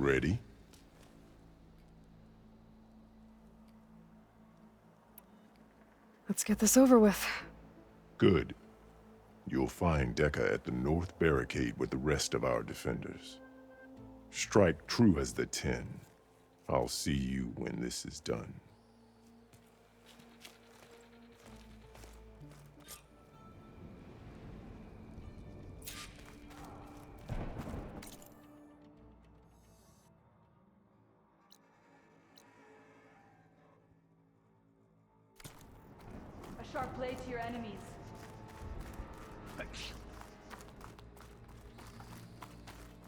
Ready? Let's get this over with. Good. You'll find Dekka at the north barricade with the rest of our defenders. Strike true as the 10. I'll see you when this is done. A sharp blade to your enemies.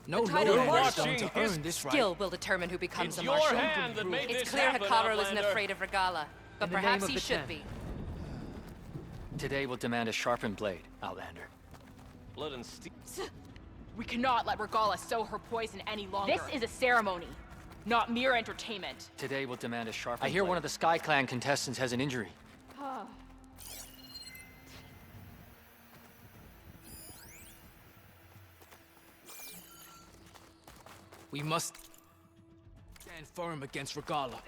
No title longer of is going to earn this right. Skill will determine who becomes It's a your marshal. hand that made It's this clear happen, Hikaru isn't Outlander. afraid of Regala, but In the name perhaps of he the should Ten. be. Today we'll demand a sharpened blade, Outlander. Blood and steel. We cannot let Regala sow her poison any longer. This is a ceremony, not mere entertainment. Today we'll demand a sharpened I hear blade. one of the Sky Clan contestants has an injury. We must stand firm against Regala.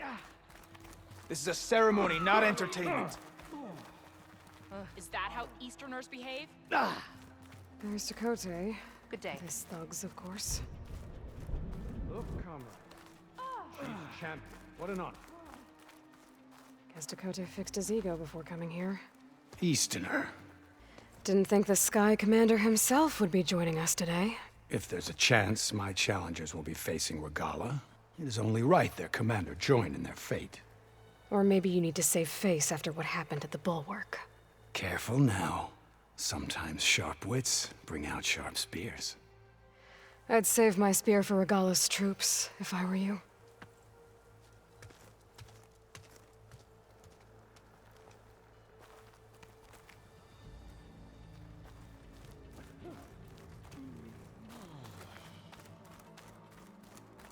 This is a ceremony, not entertainment. Is that how Easterners behave? There's Kurute. Good day. His thugs, of course. Look, comrade. Chief champion. What an honor. Guess Dakota fixed his ego before coming here. Easterner. Didn't think the Sky Commander himself would be joining us today. If there's a chance my challengers will be facing Regala, it is only right their commander join in their fate. Or maybe you need to save face after what happened at the Bulwark. Careful now. Sometimes sharp wits bring out sharp spears. I'd save my spear for Regala's troops, if I were you.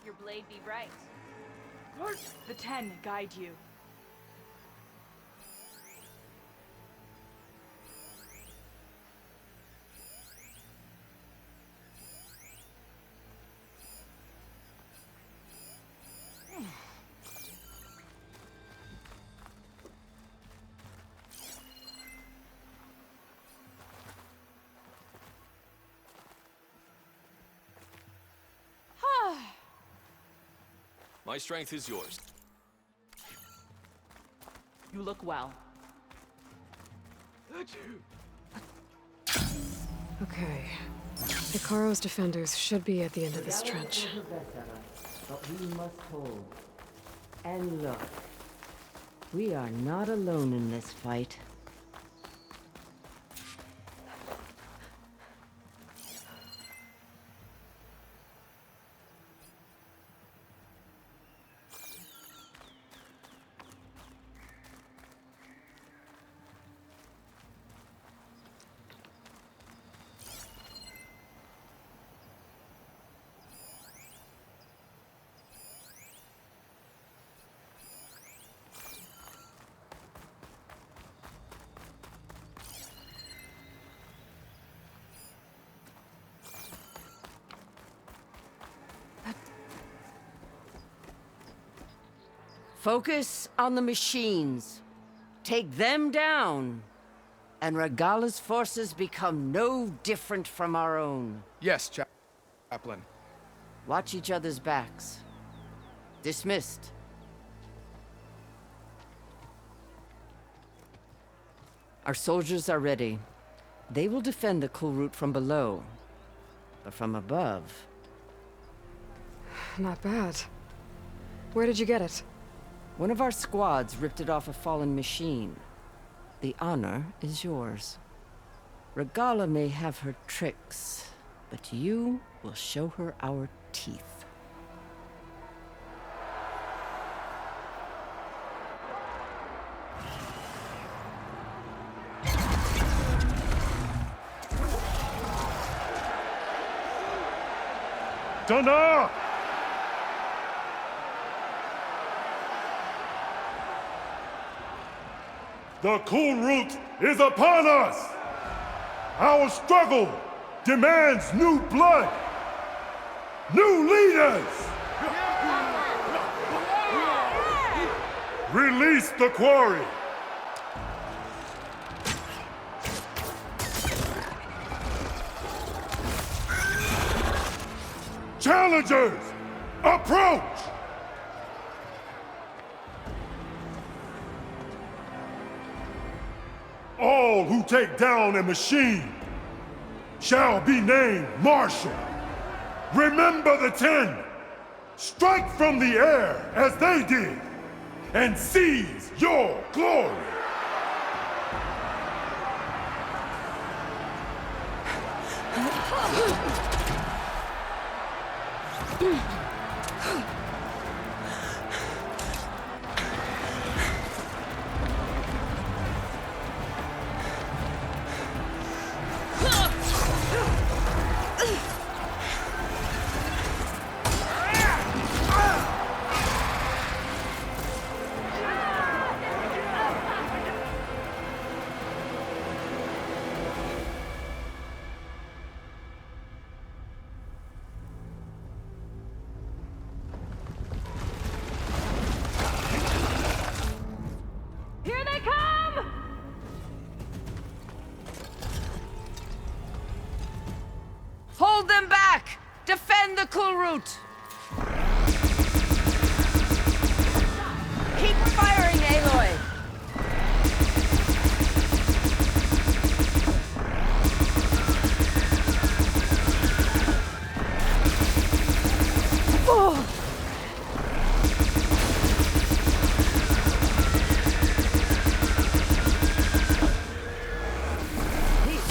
Your blade be bright. The 10 guide you. My strength is yours. You look well. Okay. Hikaru's defenders should be at the end of this trench. But we must hold. And look, we are not alone in this fight. Focus on the machines. Take them down. And Regala's forces become no different from our own. Yes, Chaplain. Watch each other's backs. Dismissed. Our soldiers are ready. They will defend the Kurute from below. But from above... Not bad. Where did you get it? One of our squads ripped it off a fallen machine. The honor is yours. Regala may have her tricks, but you will show her our teeth. Dana! The Kurute is upon us! Our struggle demands new blood, new leaders! Release the quarry! Challengers, approach! All who take down a machine shall be named Marshal. Remember the 10. Strike from the air as they did, and seize your glory. Here they come! Hold them back! Defend the Kurute! Keep firing, Aloy!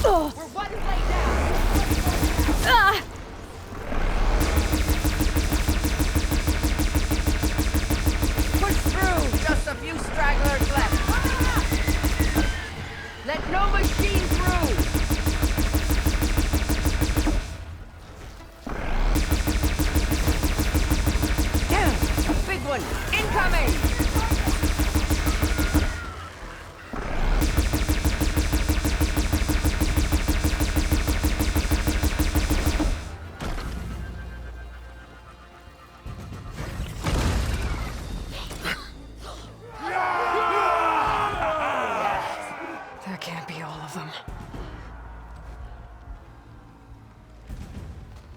We're one blade down. Push through! Just a few stragglers left. Let no machine through! Damn! Big one! Incoming! That can't be all of them.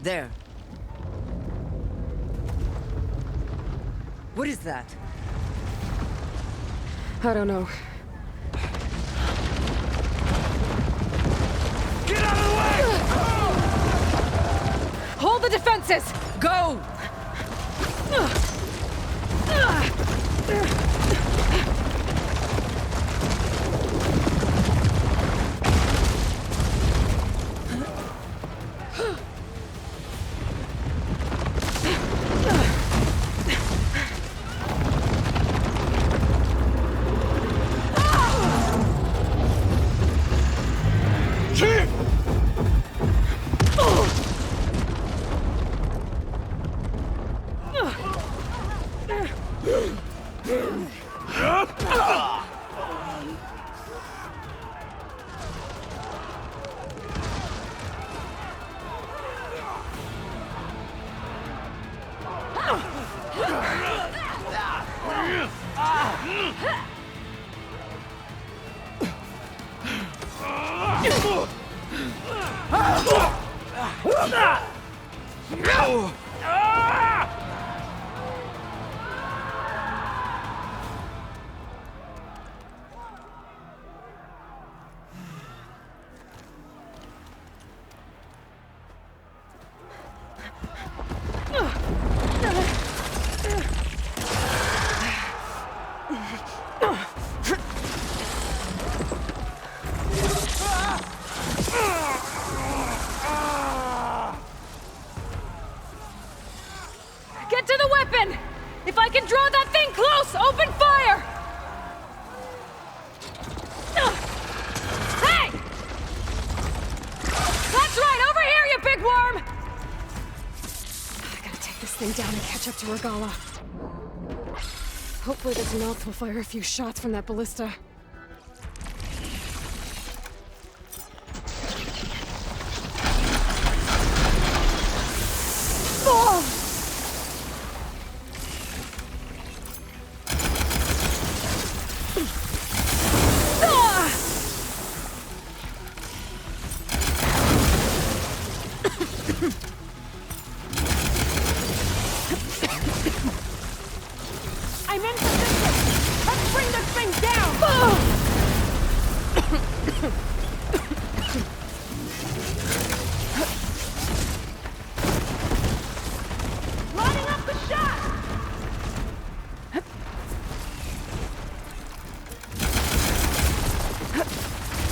There. What is that? I don't know. Get out of the way! Hold the defenses! Go! Get to the weapon! If I can draw that thing close, open fire! Hey! That's right, over here, you big worm! I gotta take this thing down and catch up to Regala. Hopefully this mouth will fire a few shots from that ballista. Oh! I'm in position! Let's bring this thing down! Lining up the shot!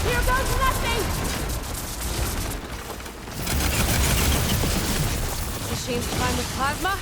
Here goes nothing! Machine's fine with plasma?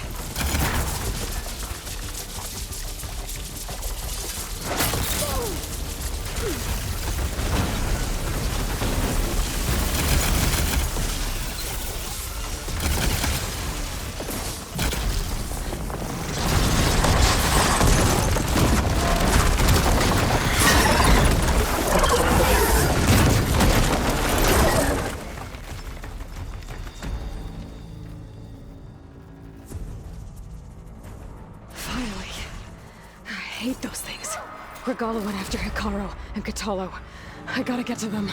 I hate those things. Regala went after Hikaru and Katalo. I gotta get to them.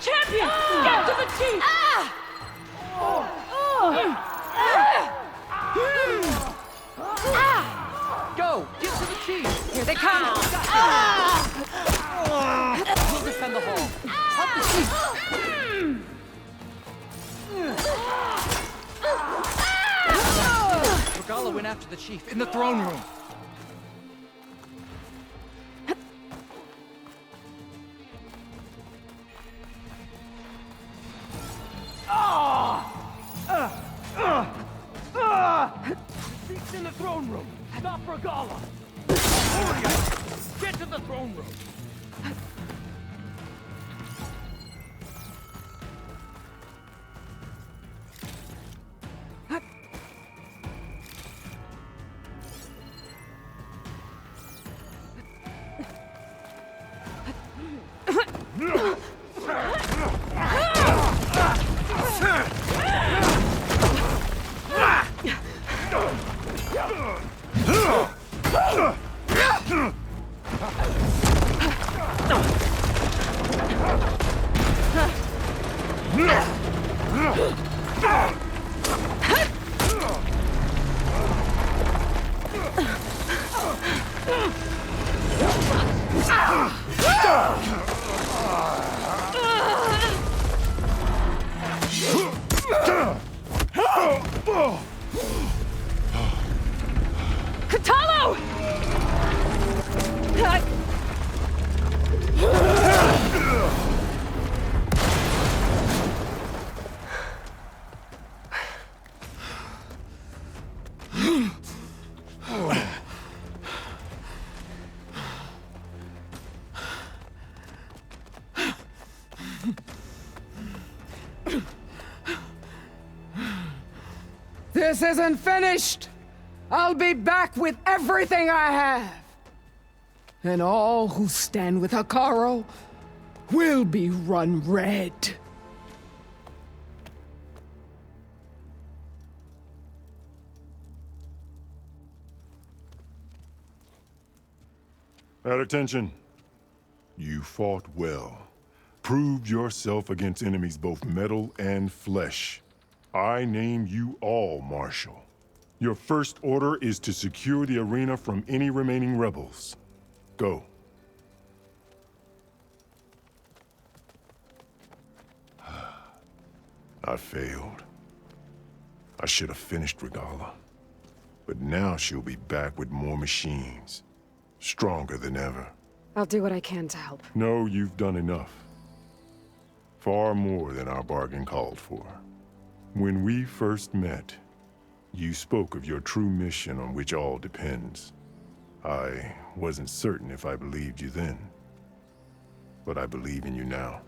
Champion! Get to the chief! Go! Get to the chief! Here they come! We'll defend the hall. Help the chief! Regala went after the chief in the throne room. He's in the throne room. Stop Regala. Hurry up. Get to the throne room. This isn't finished! I'll be back with everything I have! And all who stand with Hekarro will be run red. At attention. You fought well. Proved yourself against enemies both metal and flesh. I name you all Marshal. Your first order is to secure the arena from any remaining rebels. Go. I failed. I should have finished Regala. But now she'll be back with more machines. Stronger than ever. I'll do what I can to help. No, you've done enough. Far more than our bargain called for. When we first met, you spoke of your true mission on which all depends. I wasn't certain if I believed you then. But I believe in you now.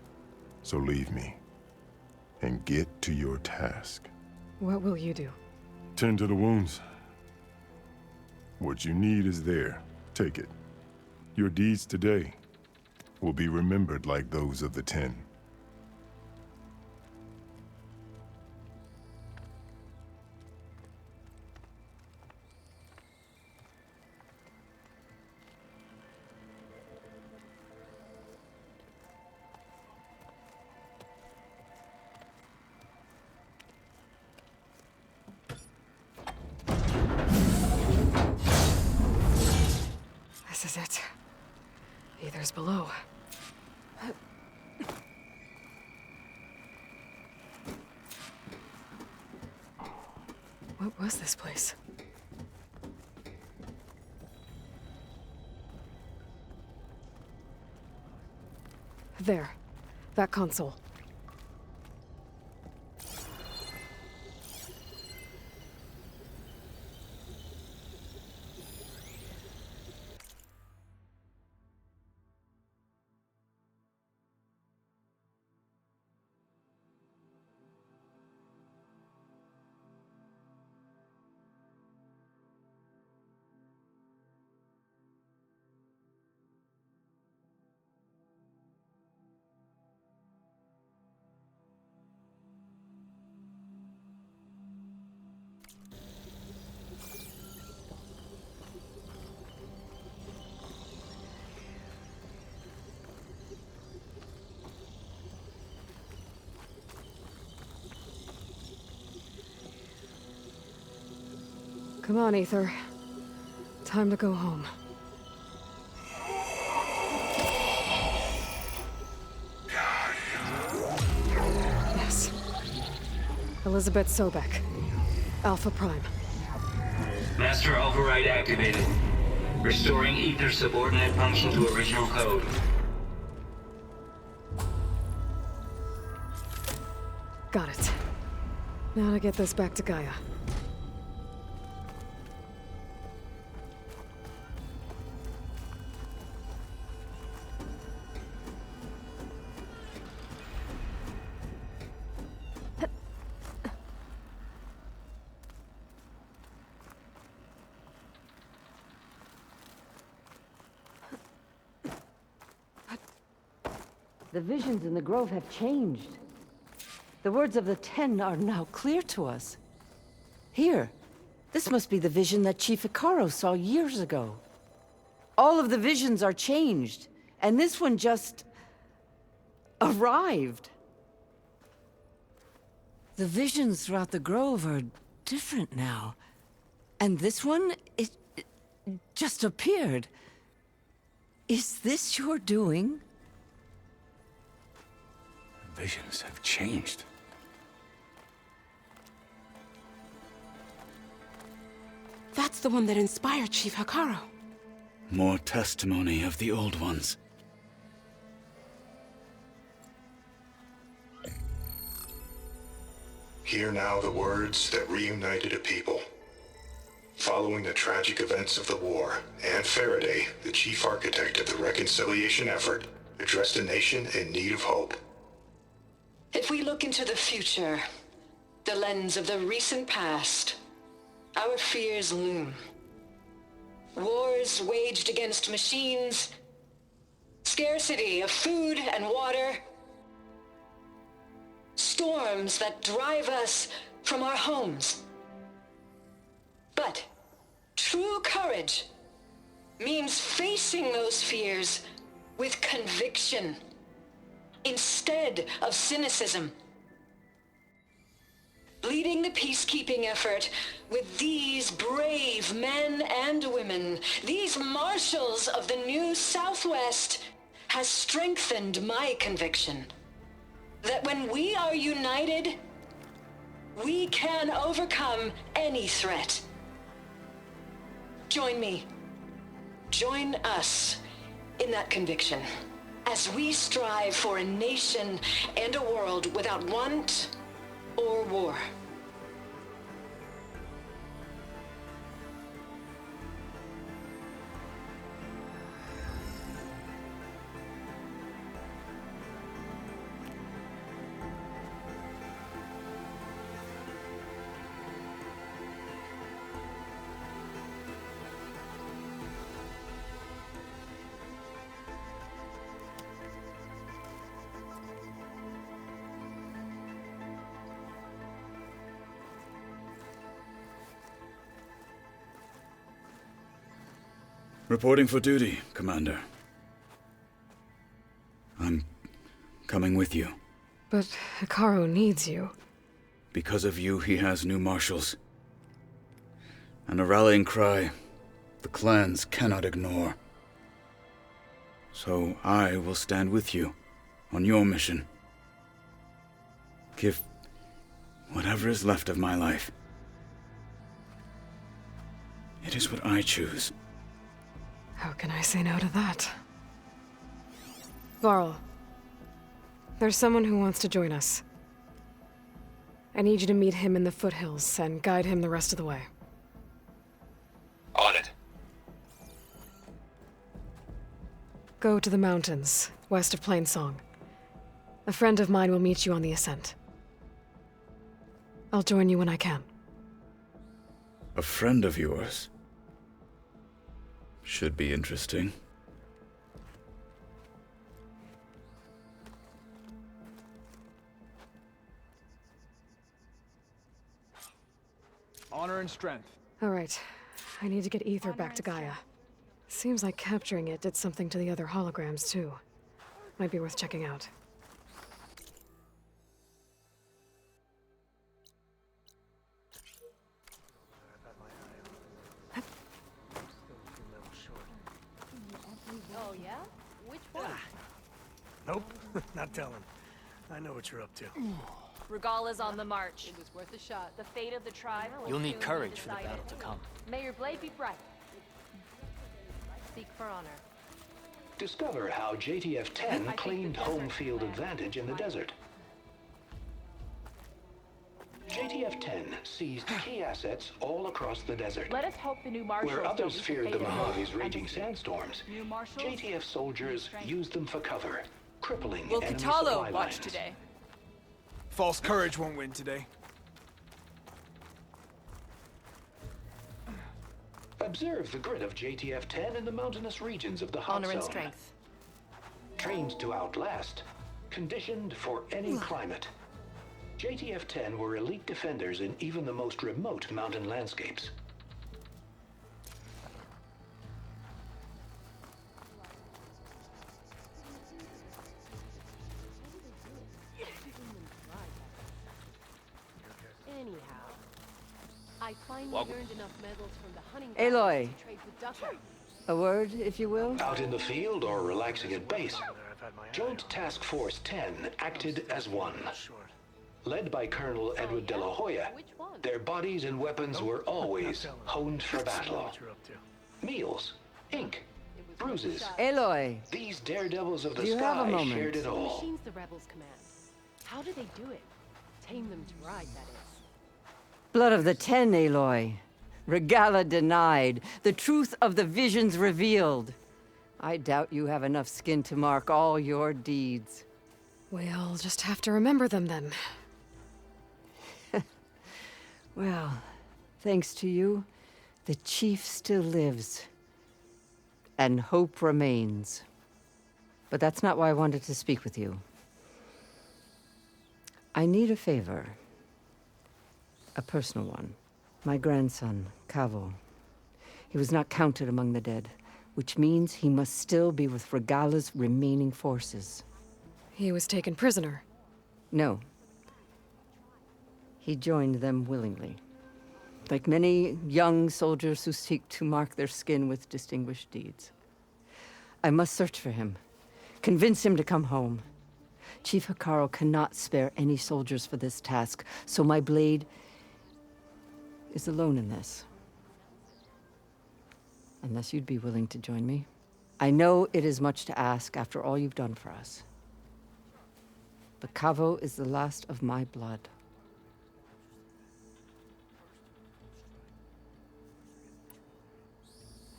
So leave me. And get to your task. What will you do? Tend to the wounds. What you need is there. Take it. Your deeds today will be remembered like those of the 10. This is it. Aether's below. What was this place? There. That console. Come on, Aether. Time to go home. Yes. Elizabeth Sobek. Alpha Prime. Master override activated. Restoring Aether subordinate function to original code. Got it. Now to get this back to Gaia. The visions in the grove have changed. The words of the 10 are now clear to us. Here, this must be the vision that Chief Hekarro saw years ago. All of the visions are changed, and this one just arrived. The visions throughout the grove are different now. And this one, it just appeared. Is this your doing? Visions have changed. That's the one that inspired Chief Hekarro. More testimony of the old ones. Hear now the words that reunited a people. Following the tragic events of the war, Anne Faraday, the chief architect of the reconciliation effort, addressed a nation in need of hope. If we look into the future, the lens of the recent past, our fears loom. Wars waged against machines, scarcity of food and water, storms that drive us from our homes. But true courage means facing those fears with conviction instead of cynicism. Leading the peacekeeping effort with these brave men and women, these marshals of the new Southwest, has strengthened my conviction that when we are united, we can overcome any threat. Join me. Join us in that conviction as we strive for a nation and a world without want or war. Reporting for duty, Commander. I'm coming with you. But Hikaru needs you. Because of you, he has new marshals. And a rallying cry the clans cannot ignore. So I will stand with you on your mission. Give whatever is left of my life. It is what I choose. How can I say no to that? Varl, there's someone who wants to join us. I need you to meet him in the foothills and guide him the rest of the way. On it. Go to the mountains, west of Plainsong. A friend of mine will meet you on the ascent. I'll join you when I can. A friend of yours? Should be interesting. Honor and strength. All right. I need to get Ether back to Gaia. Seems like capturing it did something to the other holograms, too. Might be worth checking out. Oh, yeah? Which one? Nope, not telling. I know what you're up to. Regala's on the march. It was worth a shot. The fate of the tribe will You'll need soon be courage for the decided. battle to come. May your blade be bright. Seek for honor. Discover how JTF-10 claimed home field advantage in the desert. JTF-10 seized key assets all across the desert. Let us hope the new marshals Where don't others reach feared the fate of Mojave's those raging embassy. sandstorms, New marshals? JTF soldiers used them for cover, crippling Will enemy Katalo supply watch lines. today? False courage won't win today. Observe the grit of JTF-10 in the mountainous regions of the hot Honor and zone. strength. Trained to outlast, conditioned for any climate. JTF-10 were elite defenders in even the most remote mountain landscapes. Anyhow, I finally Welcome. earned enough medals from the hunting Aloy. grounds to trade with Ducker. A word, if you will? Out in the field or relaxing at base, Joint Task Force 10 acted as one. Led by Colonel Edward De La Hoya, their bodies and weapons were always honed for battle. Meals, ink, bruises. Aloy. These daredevils of the Do you have a sky moment? shared it The all. machines the rebels command. How do they do it? Tame them to ride, that is. Blood of the Ten, Aloy. Regala denied. The truth of the visions revealed. I doubt you have enough skin to mark all your deeds. We'll just have to remember them then. Well, thanks to you, the chief still lives. And hope remains. But that's not why I wanted to speak with you. I need a favor. A personal one. My grandson, Kavo. He was not counted among the dead, which means he must still be with Regala's remaining forces. He was taken prisoner. No. He joined them willingly. Like many young soldiers who seek to mark their skin with distinguished deeds. I must search for him. Convince him to come home. Chief Hikaru cannot spare any soldiers for this task, so my blade is alone in this. Unless you'd be willing to join me. I know it is much to ask after all you've done for us. But Kavo is the last of my blood.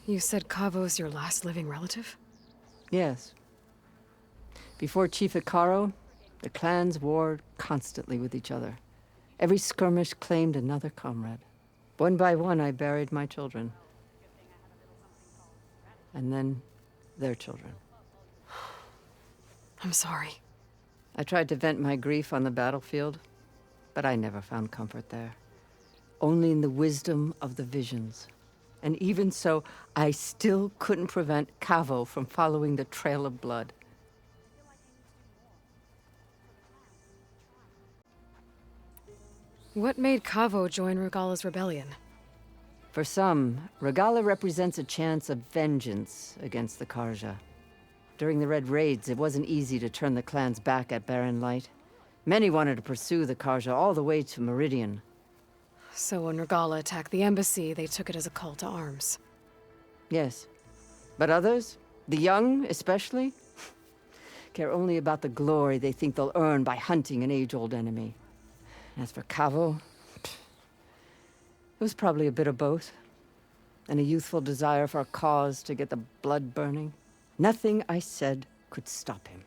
You said Kavo's your last living relative? Yes. Before Chief Hikaru, the clans warred constantly with each other. Every skirmish claimed another comrade. One by one, I buried my children. And then their children. I'm sorry. I tried to vent my grief on the battlefield, but I never found comfort there. Only in the wisdom of the visions. And even so, I still couldn't prevent Kavo from following the trail of blood. What made Kavo join Regala's rebellion? For some, Regala represents a chance of vengeance against the Karja. During the Red Raids, it wasn't easy to turn the clans back at Barren Light. Many wanted to pursue the Karja all the way to Meridian. So when Regala attacked the embassy, they took it as a call to arms. Yes. But others, the young especially, care only about the glory they think they'll earn by hunting an age-old enemy. As for Kavo, it was probably a bit of both. And a youthful desire for a cause to get the blood burning. Nothing I said could stop him.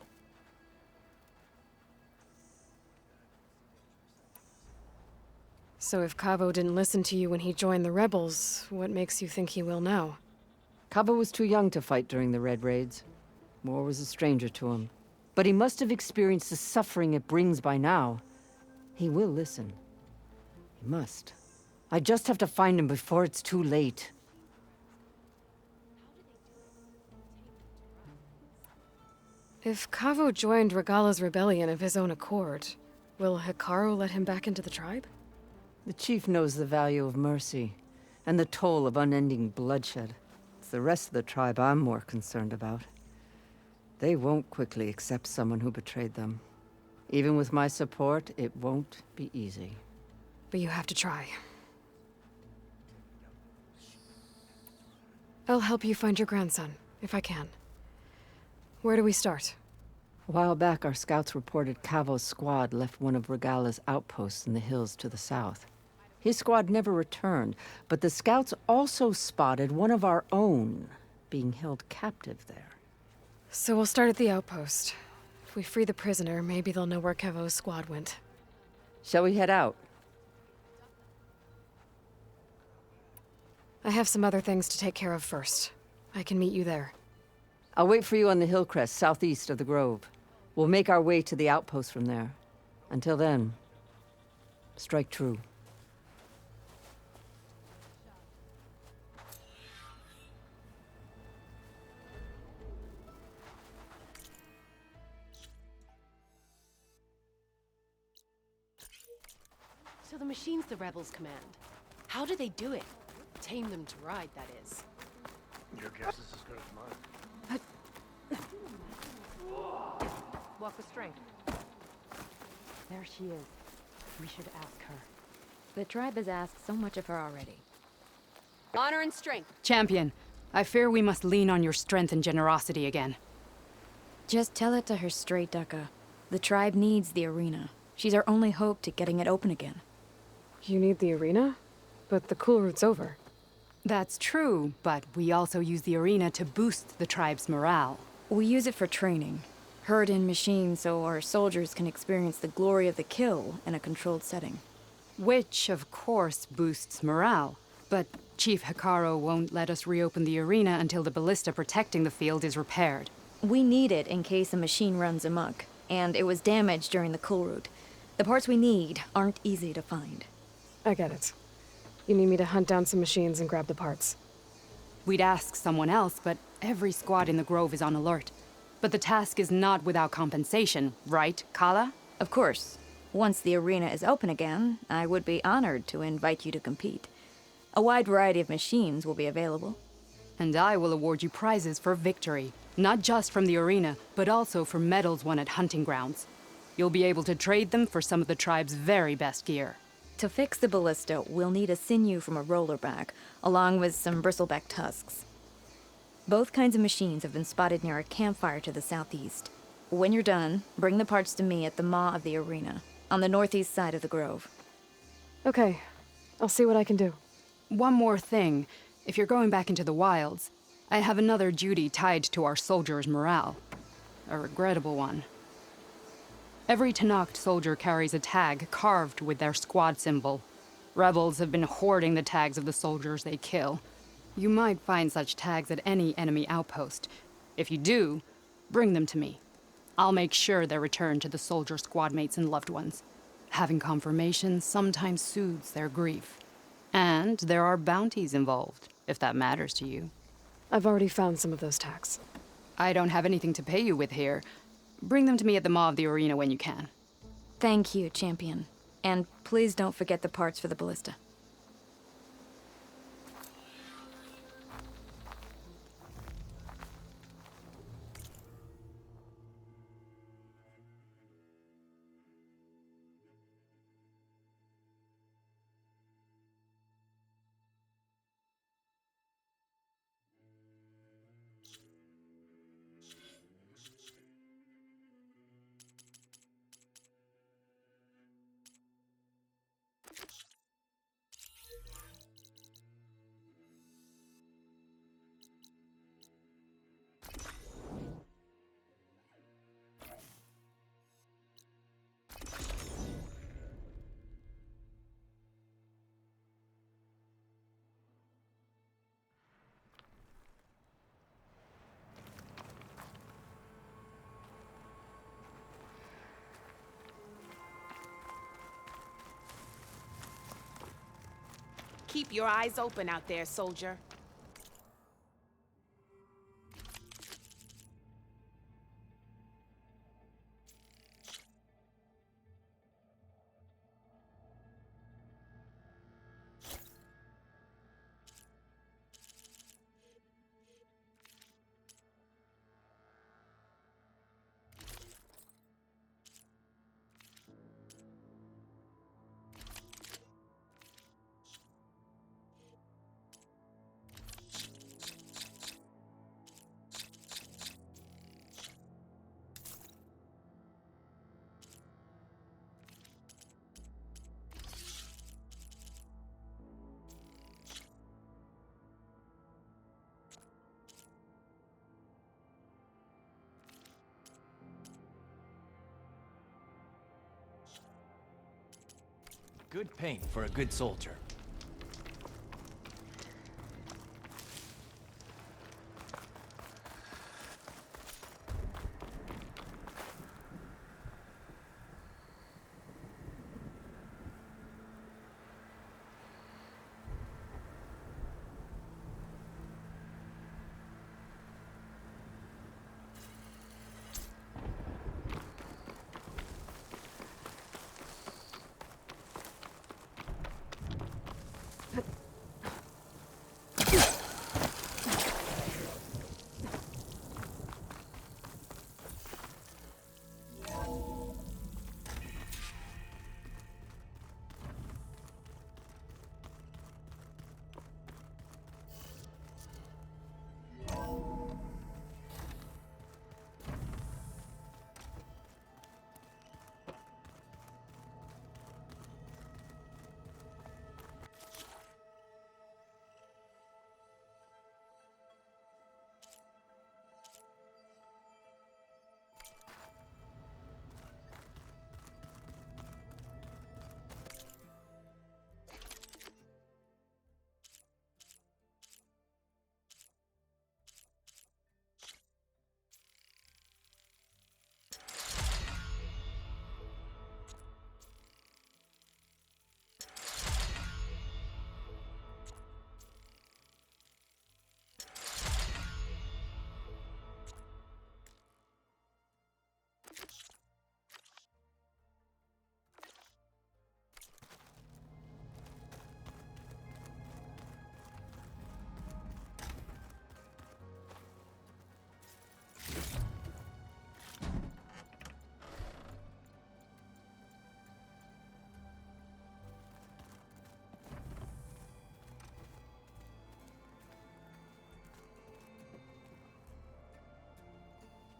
So if Kavo didn't listen to you when he joined the rebels, what makes you think he will now? Kavo was too young to fight during the Red Raids. War was a stranger to him. But he must have experienced the suffering it brings by now. He will listen. He must. I just have to find him before it's too late. If Kavo joined Regala's rebellion of his own accord, will Hikaru let him back into the tribe? The chief knows the value of mercy, and the toll of unending bloodshed. It's the rest of the tribe I'm more concerned about. They won't quickly accept someone who betrayed them. Even with my support, it won't be easy. But you have to try. I'll help you find your grandson, if I can. Where do we start? A while back, our scouts reported Kavo's squad left one of Regala's outposts in the hills to the south. His squad never returned, but the scouts also spotted one of our own being held captive there. So we'll start at the outpost. If we free the prisoner, maybe they'll know where Kavo's squad went. Shall we head out? I have some other things to take care of first. I can meet you there. I'll wait for you on the hill crest southeast of the grove. We'll make our way to the outpost from there. Until then, strike true. So the machines the rebels command. How do they do it? Tame them to ride, that is. Your guess is as good as mine. Walk with strength. There she is. We should ask her. The tribe has asked so much of her already. Honor and strength. Champion, I fear we must lean on your strength and generosity again. Just tell it to her straight, Ducka. The tribe needs the arena. She's our only hope to getting it open again. You need the arena? But the cool route's over. That's true, but we also use the arena to boost the tribe's morale. We use it for training. Herd in machines so our soldiers can experience the glory of the kill in a controlled setting. Which, of course, boosts morale. But Chief Hikaru won't let us reopen the arena until the ballista protecting the field is repaired. We need it in case a machine runs amok, and it was damaged during the Kurute. The parts we need aren't easy to find. I get it. You need me to hunt down some machines and grab the parts. We'd ask someone else, but every squad in the Grove is on alert. But the task is not without compensation, right, Kala? Of course. Once the arena is open again, I would be honored to invite you to compete. A wide variety of machines will be available. And I will award you prizes for victory. Not just from the arena, but also for medals won at hunting grounds. You'll be able to trade them for some of the tribe's very best gear. To fix the ballista, we'll need a sinew from a rollerback, along with some bristleback tusks. Both kinds of machines have been spotted near a campfire to the southeast. When you're done, bring the parts to me at the maw of the arena, on the northeast side of the Grove. Okay. I'll see what I can do. One more thing. If you're going back into the wilds, I have another duty tied to our soldiers' morale. A regrettable one. Every Tenakth soldier carries a tag carved with their squad symbol. Rebels have been hoarding the tags of the soldiers they kill. You might find such tags at any enemy outpost. If you do, bring them to me. I'll make sure they're returned to the soldier squadmates and loved ones. Having confirmation sometimes soothes their grief. And there are bounties involved, if that matters to you. I've already found some of those tags. I don't have anything to pay you with here. Bring them to me at the maw of the arena when you can. Thank you, champion. And please don't forget the parts for the ballista. Keep your eyes open out there, soldier. Good paint for a good soldier.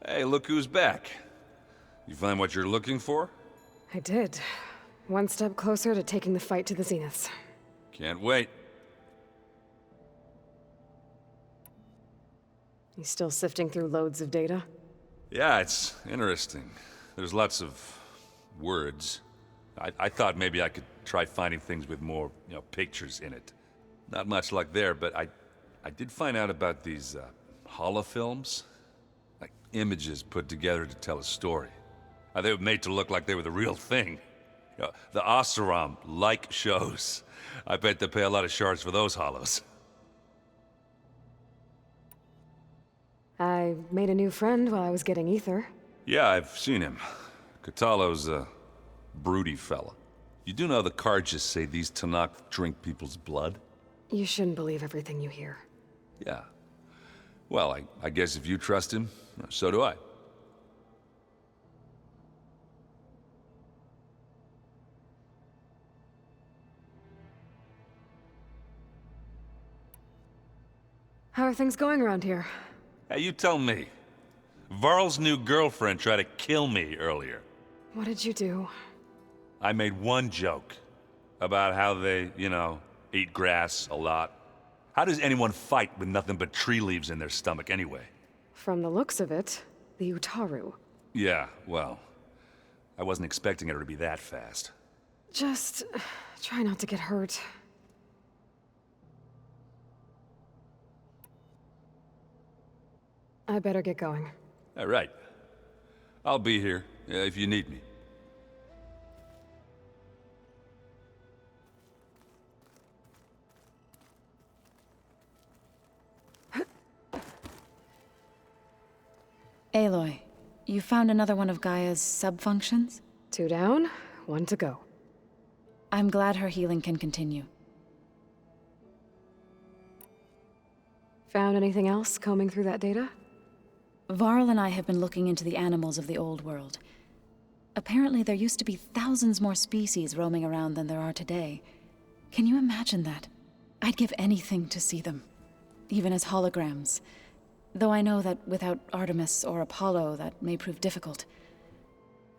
Hey, look who's back. You find what you're looking for? I did. One step closer to taking the fight to the zeniths. Can't wait. You still sifting through loads of data? Yeah, it's interesting. There's lots of words. I thought maybe I could try finding things with more, pictures in it. Not much luck there, but I did find out about these holofilms. Like images put together to tell a story. They were made to look like they were the real thing. The Oseram like shows. I bet they pay a lot of shards for those holos. I made a new friend while I was getting ether. Yeah, I've seen him. Katalo's a broody fella. You do know the cards just say these Tanakh drink people's blood? You shouldn't believe everything you hear. Yeah. Well, I guess if you trust him, so do I. How are things going around here? Hey, you tell me. Varl's new girlfriend tried to kill me earlier. What did you do? I made one joke about how they, eat grass a lot. How does anyone fight with nothing but tree leaves in their stomach anyway? From the looks of it, the Utaru. Yeah, well, I wasn't expecting her to be that fast. Just try not to get hurt. I better get going. All right. I'll be here if you need me. Aloy, you found another one of Gaia's sub-functions? 2 down, 1 to go. I'm glad her healing can continue. Found anything else combing through that data? Varl and I have been looking into the animals of the old world. Apparently there used to be thousands more species roaming around than there are today. Can you imagine that? I'd give anything to see them, even as holograms. Though I know that without Artemis or Apollo, that may prove difficult.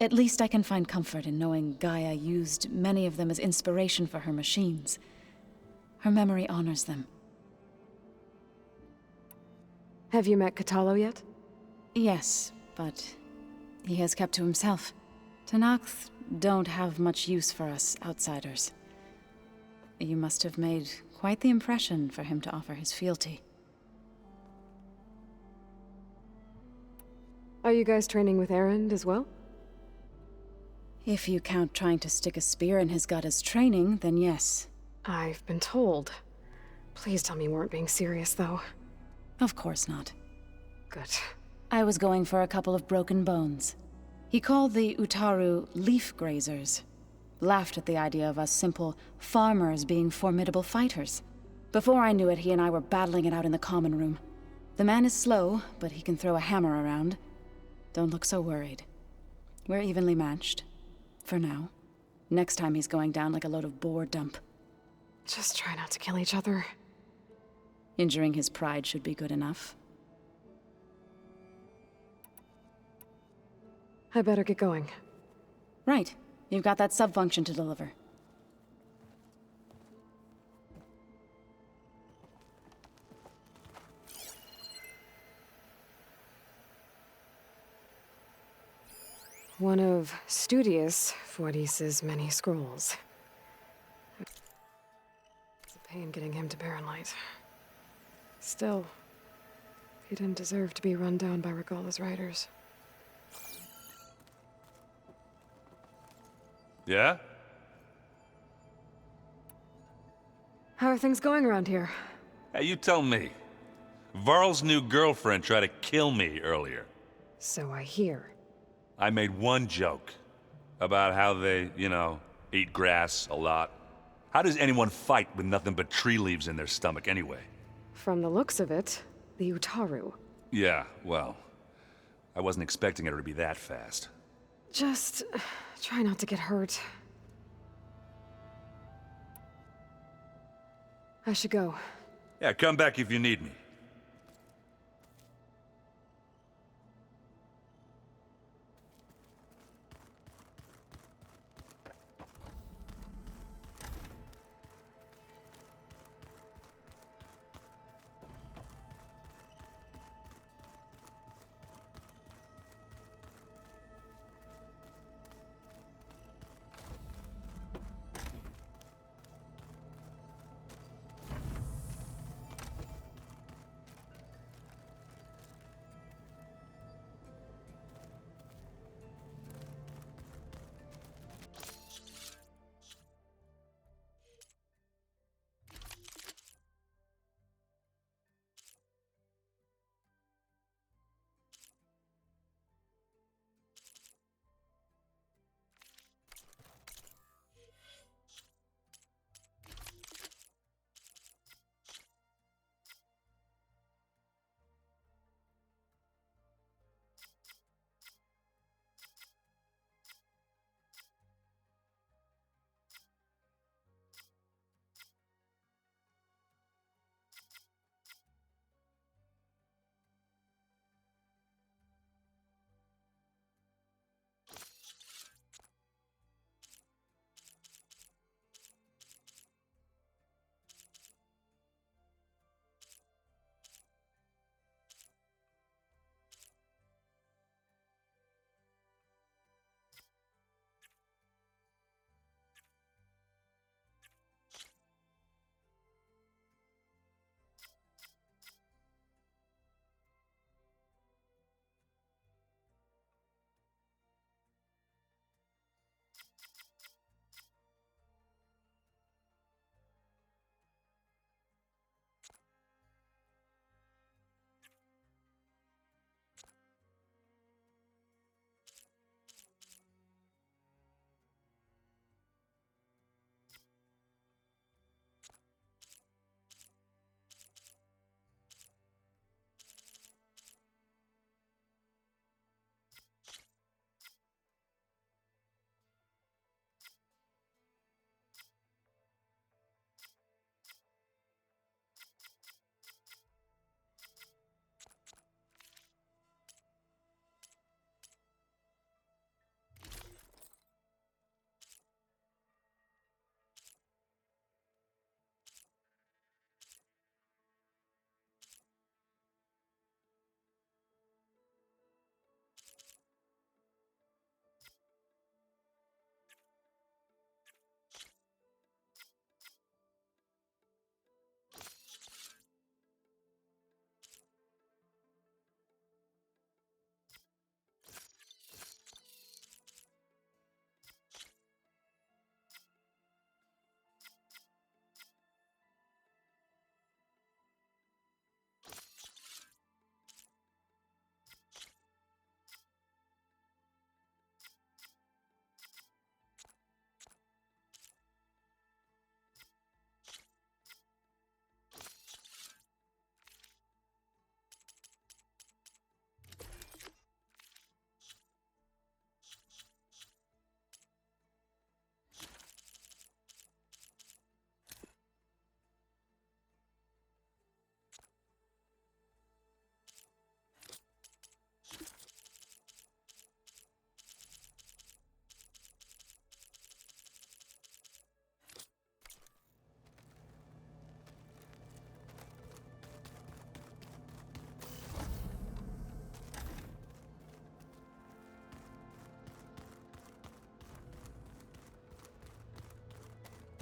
At least I can find comfort in knowing Gaia used many of them as inspiration for her machines. Her memory honors them. Have you met Katalo yet? Yes, but he has kept to himself. Tanakh don't have much use for us outsiders. You must have made quite the impression for him to offer his fealty. Are you guys training with Erend as well? If you count trying to stick a spear in his gut as training, then yes. I've been told. Please tell me you weren't being serious, though. Of course not. Good. I was going for a couple of broken bones. He called the Utaru leaf grazers. Laughed at the idea of us simple farmers being formidable fighters. Before I knew it, he and I were battling it out in the common room. The man is slow, but he can throw a hammer around. Don't look so worried. We're evenly matched. For now. Next time he's going down like a load of boar dump. Just try not to kill each other. Injuring his pride should be good enough. I better get going. Right. You've got that sub-function to deliver. One of Studious Fortis's many scrolls. It's a pain getting him to Barren Light. Still, he didn't deserve to be run down by Regala's riders. Yeah? How are things going around here? Hey, you tell me. Varl's new girlfriend tried to kill me earlier. So I hear. I made one joke about how they, eat grass a lot. How does anyone fight with nothing but tree leaves in their stomach anyway? From the looks of it, the Utaru. Yeah, well, I wasn't expecting her to be that fast. Just try not to get hurt. I should go. Yeah, come back if you need me.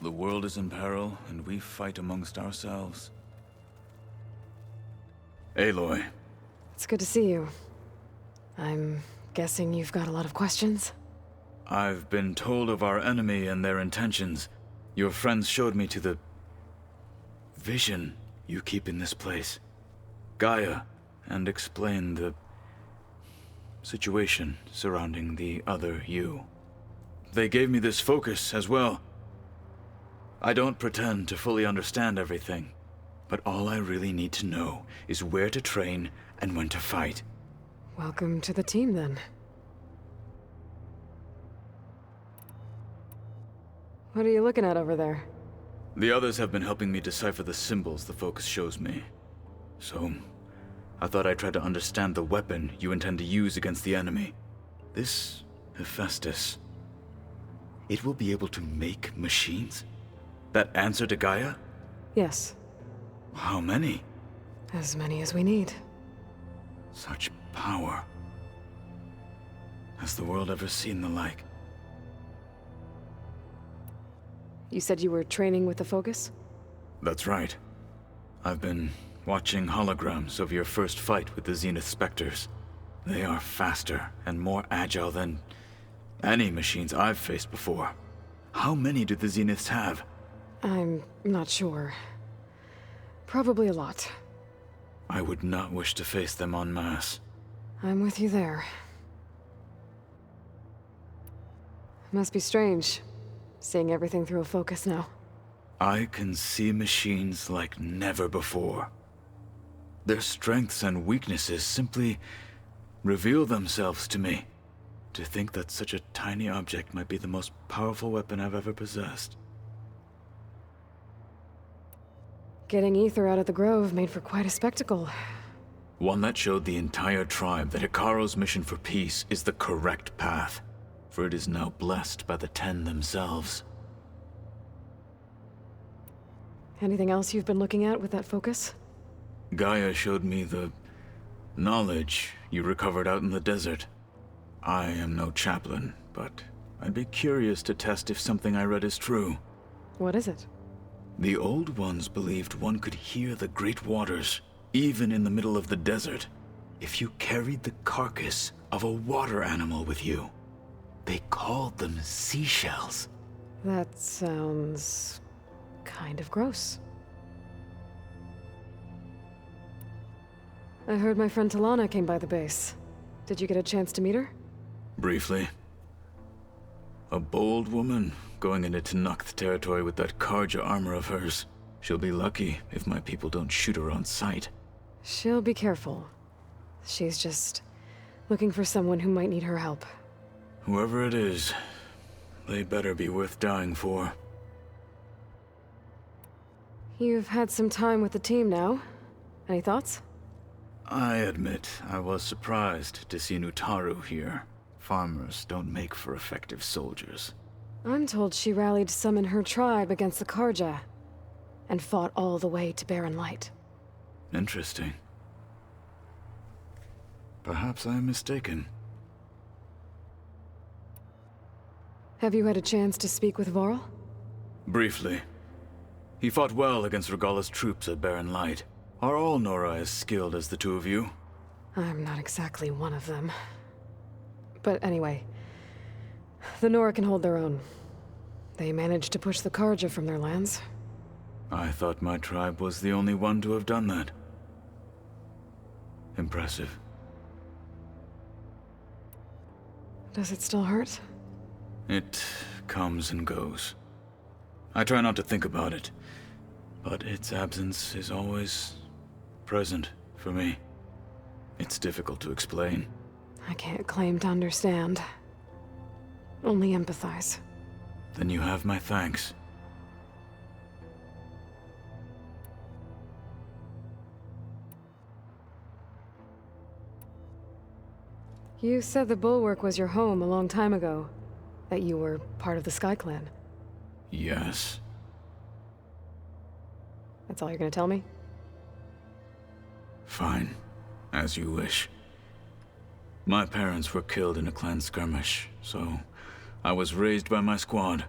the world is in peril, and we fight amongst ourselves. Aloy. It's good to see you. I'm guessing you've got a lot of questions? I've been told of our enemy and their intentions. Your friends showed me to the vision you keep in this place, Gaia, and explained the situation surrounding the other you. They gave me this focus as well. I don't pretend to fully understand everything, but all I really need to know is where to train and when to fight. Welcome to the team, then. What are you looking at over there? The others have been helping me decipher the symbols the focus shows me. So, I thought I'd try to understand the weapon you intend to use against the enemy. This Hephaestus, it will be able to make machines? That answer to Gaia? Yes. How many? As many as we need. Such power. Has the world ever seen the like? You said you were training with the Focus? That's right. I've been watching holograms of your first fight with the Zenith Spectres. They are faster and more agile than any machines I've faced before. How many do the Zeniths have? I'm not sure. Probably a lot. I would not wish to face them en masse. I'm with you there. Must be strange, seeing everything through a Focus now. I can see machines like never before. Their strengths and weaknesses simply reveal themselves to me. To think that such a tiny object might be the most powerful weapon I've ever possessed. Getting Ether out of the Grove made for quite a spectacle. One that showed the entire tribe that Hikaru's mission for peace is the correct path, for it is now blessed by the Ten themselves. Anything else you've been looking at with that Focus? Gaia showed me the knowledge you recovered out in the desert. I am no chaplain, but I'd be curious to test if something I read is true. What is it? The Old Ones believed one could hear the great waters, even in the middle of the desert, if you carried the carcass of a water animal with you. They called them seashells. That sounds kind of gross. I heard my friend Talana came by the base. Did you get a chance to meet her? Briefly. A bold woman going into Tenakth territory with that Karja armor of hers. She'll be lucky if my people don't shoot her on sight. She'll be careful. She's just looking for someone who might need her help. Whoever it is, they better be worth dying for. You've had some time with the team now. Any thoughts? I admit I was surprised to see Nutaru here. Farmers don't make for effective soldiers. I'm told she rallied some in her tribe against the Karja, and fought all the way to Barren Light. Interesting. Perhaps I'm mistaken. Have you had a chance to speak with Vorl? Briefly. He fought well against Regala's troops at Barren Light. Are all Nora as skilled as the two of you? I'm not exactly one of them. But anyway, the Nora can hold their own. They managed to push the Karja from their lands. I thought my tribe was the only one to have done that. Impressive. Does it still hurt? It comes and goes. I try not to think about it, but its absence is always present for me. It's difficult to explain. I can't claim to understand. Only empathize. Then you have my thanks. You said the Bulwark was your home a long time ago. That you were part of the Sky Clan. Yes. That's all you're gonna tell me? Fine. As you wish. My parents were killed in a clan skirmish, so I was raised by my squad.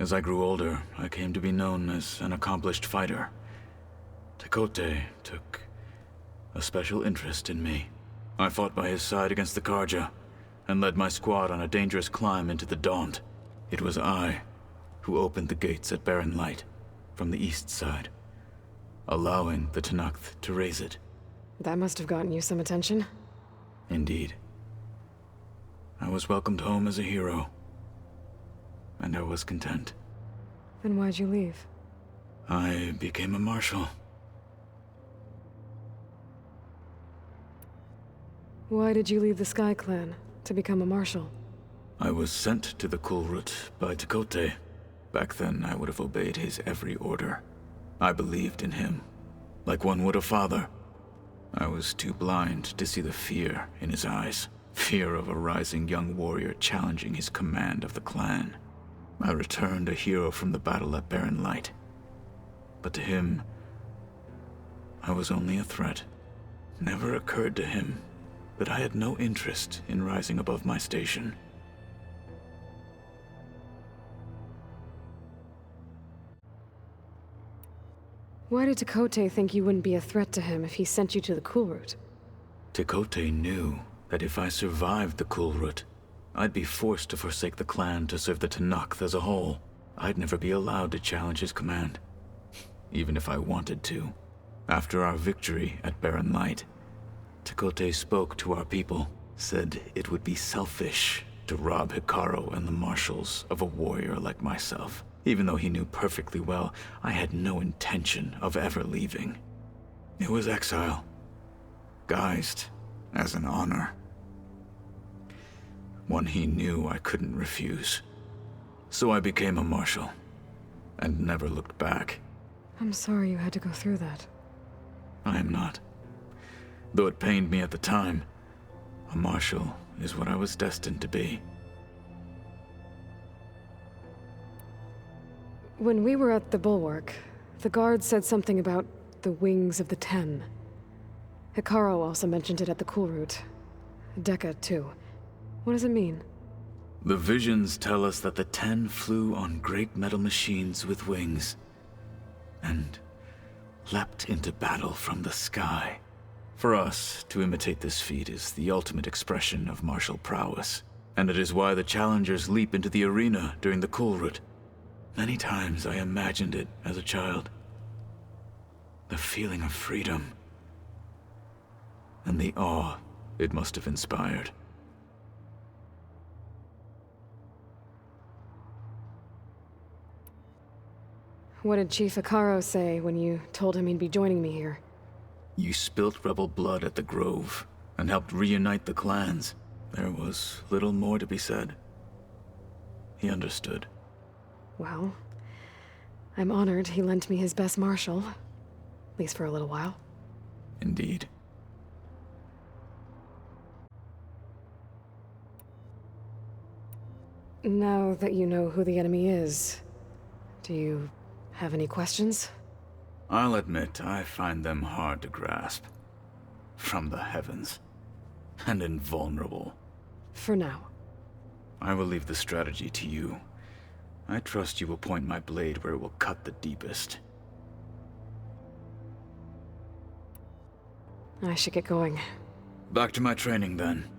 As I grew older, I came to be known as an accomplished fighter. Kurute took a special interest in me. I fought by his side against the Karja, and led my squad on a dangerous climb into the Daunt. It was I who opened the gates at Barren Light from the east side, allowing the Tenakth to raise it. That must have gotten you some attention. Indeed. I was welcomed home as a hero, and I was content. Then why'd you leave? I became a marshal. Why did you leave the Sky Clan to become a marshal? I was sent to the Kurute by Kurute. Back then, I would have obeyed his every order. I believed in him, like one would a father. I was too blind to see the fear in his eyes. Fear of a rising young warrior challenging his command of the clan. I returned a hero from the battle at Barren Light. But to him, I was only a threat. Never occurred to him that I had no interest in rising above my station. Why did Kurute think you wouldn't be a threat to him if he sent you to the Kurute? Kurute knew that if I survived the Kurute, I'd be forced to forsake the clan to serve the Tenakth as a whole. I'd never be allowed to challenge his command, even if I wanted to. After our victory at Barren Light, Kurute spoke to our people, said it would be selfish to rob Hikaru and the marshals of a warrior like myself. Even though he knew perfectly well I had no intention of ever leaving. It was exile, guised as an honor. One he knew I couldn't refuse. So I became a marshal, and never looked back. I'm sorry you had to go through that. I am not. Though it pained me at the time, a marshal is what I was destined to be. When we were at the Bulwark, the guard said something about the Wings of the Ten. Hikaru also mentioned it at the Kurute. Dekka, too. What does it mean? The visions tell us that the Ten flew on great metal machines with wings, and leapt into battle from the sky. For us, to imitate this feat is the ultimate expression of martial prowess, and it is why the challengers leap into the arena during the Kurute. Many times I imagined it as a child. The feeling of freedom, and the awe it must have inspired. What did Chief Hikaru say when you told him he'd be joining me here? You spilt rebel blood at the Grove, and helped reunite the clans. There was little more to be said. He understood. Well, I'm honored he lent me his best marshal. At least for a little while. Indeed. Now that you know who the enemy is, do you have any questions? I'll admit, I find them hard to grasp. From the heavens. And invulnerable. For now. I will leave the strategy to you. I trust you will point my blade where it will cut the deepest. I should get going. Back to my training, then.